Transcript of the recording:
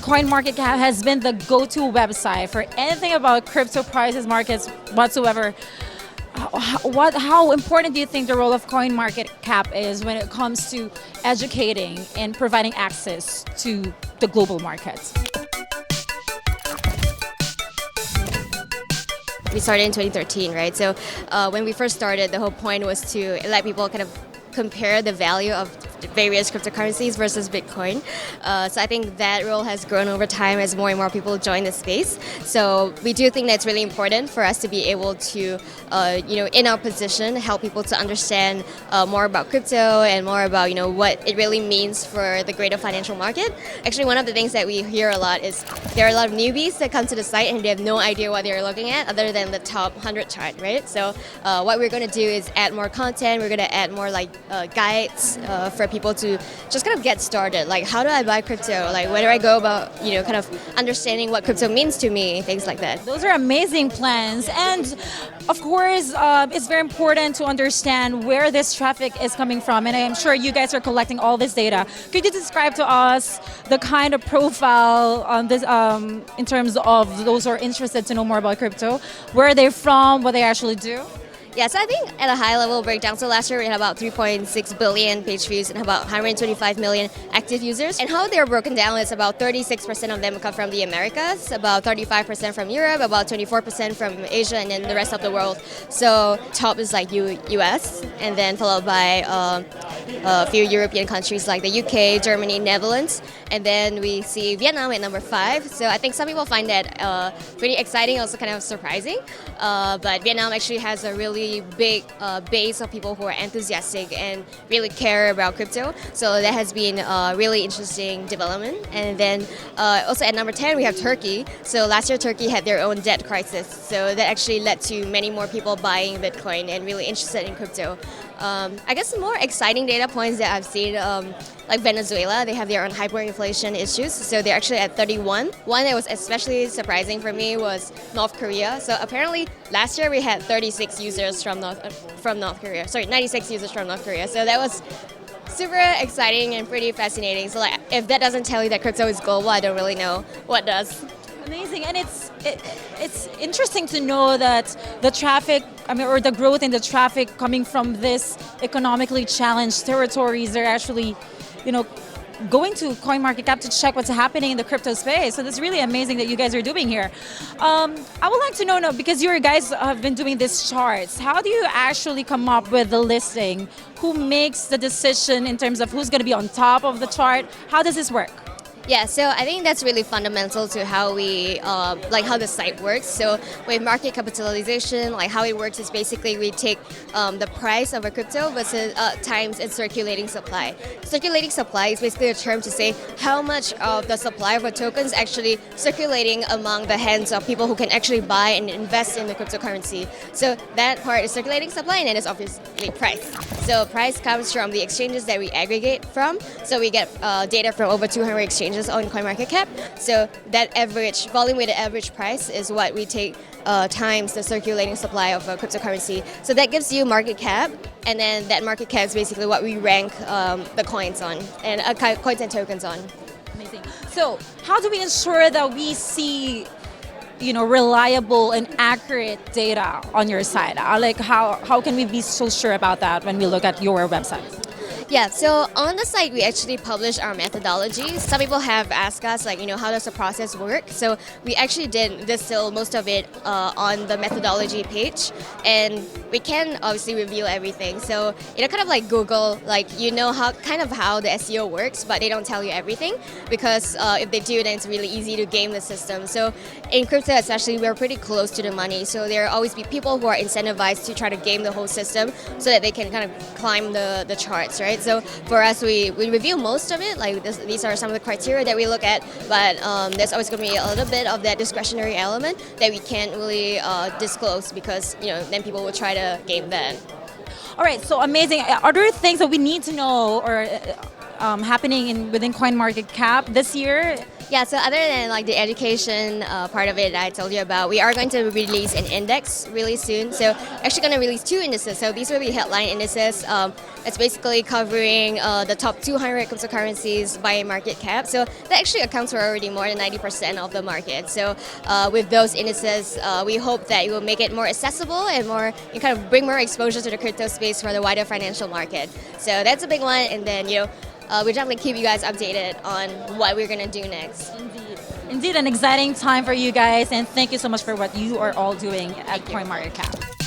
CoinMarketCap has been the go-to website for anything about crypto prices, markets, whatsoever. How important do you think the role of CoinMarketCap is when it comes to educating and providing access to the global markets? We started in 2013, right? So when we first started, the whole point was to let people kind of compare the value of various cryptocurrencies versus Bitcoin. So I think that role has grown over time as more and more people join the space. So we do think that's really important for us to be able to, in our position, help people to understand more about crypto and more about, what it really means for the greater financial market. Actually, one of the things that we hear a lot is there are a lot of newbies that come to the site and they have no idea what they're looking at other than the top 100 chart, right? So what we're going to do is add more content. We're going to add more guides for people to just kind of get started. Like, how do I buy crypto? Like, where do I go about, kind of understanding what crypto means to me, things like that. Those are amazing plans. And of course, it's very important to understand where this traffic is coming from. And I'm sure you guys are collecting all this data. Could you describe to us the kind of profile on this, in terms of those who are interested to know more about crypto? Where are they from? What they actually do? Yeah, so I think at a high level breakdown, so last year we had about 3.6 billion page views and about 125 million active users. And how they're broken down is about 36% of them come from the Americas, about 35% from Europe, about 24% from Asia, and then the rest of the world. So top is like US, and then followed by a few European countries like the UK, Germany, Netherlands, and then we see Vietnam at number 5. So I think some people find that pretty exciting, also kind of surprising. But Vietnam actually has a really big base of people who are enthusiastic and really care about crypto. So that has been a really interesting development. And then also at number 10, we have Turkey. So last year, Turkey had their own debt crisis. So that actually led to many more people buying Bitcoin and really interested in crypto. I guess the more exciting data points that I've seen, like Venezuela, they have their own hyperinflation issues. So they're actually at 31. One that was especially surprising for me was North Korea. So apparently last year we had 36 users from North Korea. Sorry, 96 users from North Korea. So that was super exciting and pretty fascinating. So like, if that doesn't tell you that crypto is global, I don't really know what does. Amazing, and it's interesting to know that the traffic, or the growth in the traffic coming from this economically challenged territories, they're actually, going to CoinMarketCap to check what's happening in the crypto space. So that's really amazing that you guys are doing here. I would like to know, because you guys have been doing these charts, how do you actually come up with the listing? Who makes the decision in terms of who's going to be on top of the chart? How does this work? Yeah, so I think that's really fundamental to how we, how the site works. So with market capitalization, how it works is basically we take the price of a crypto versus times its circulating supply. Circulating supply is basically a term to say how much of the supply of a token is actually circulating among the hands of people who can actually buy and invest in the cryptocurrency. So that part is circulating supply, and then it's obviously price. So price comes from the exchanges that we aggregate from. So we get data from over 200 exchanges on CoinMarketCap. So that average volume-weighted average price is what we take times the circulating supply of a cryptocurrency. So that gives you market cap, and then that market cap is basically what we rank the coins on, and coins and tokens on. Amazing. So how do we ensure that we see reliable and accurate data on your site? How can we be so sure about that when we look at your website? Yeah, so on the site, we actually publish our methodology. Some people have asked us, how does the process work? So we actually did distill most of it on the methodology page, and we can obviously reveal everything. So, kind of like Google, how the SEO works, but they don't tell you everything, because if they do, then it's really easy to game the system. So in crypto especially, we're pretty close to the money. So there will always be people who are incentivized to try to game the whole system so that they can kind of climb the charts, right? So for us, we review most of it. These are some of the criteria that we look at, but there's always going to be a little bit of that discretionary element that we can't really disclose, because then people will try to game that. All right, so amazing. Are there things that we need to know, or happening within CoinMarketCap this year? Yeah, so other than like the education part of it that I told you about, we are going to release an index really soon. So actually going to release two indices. So these will be headline indices. It's basically covering the top 200 cryptocurrencies by market cap. So that actually accounts for already more than 90% of the market. So with those indices, we hope that it will make it more accessible and more, you kind of bring more exposure to the crypto space for the wider financial market. So that's a big one. And then, we'll definitely keep you guys updated on what we're going to do next. Indeed, an exciting time for you guys, and thank you so much for what you are all doing at CoinMarketCap.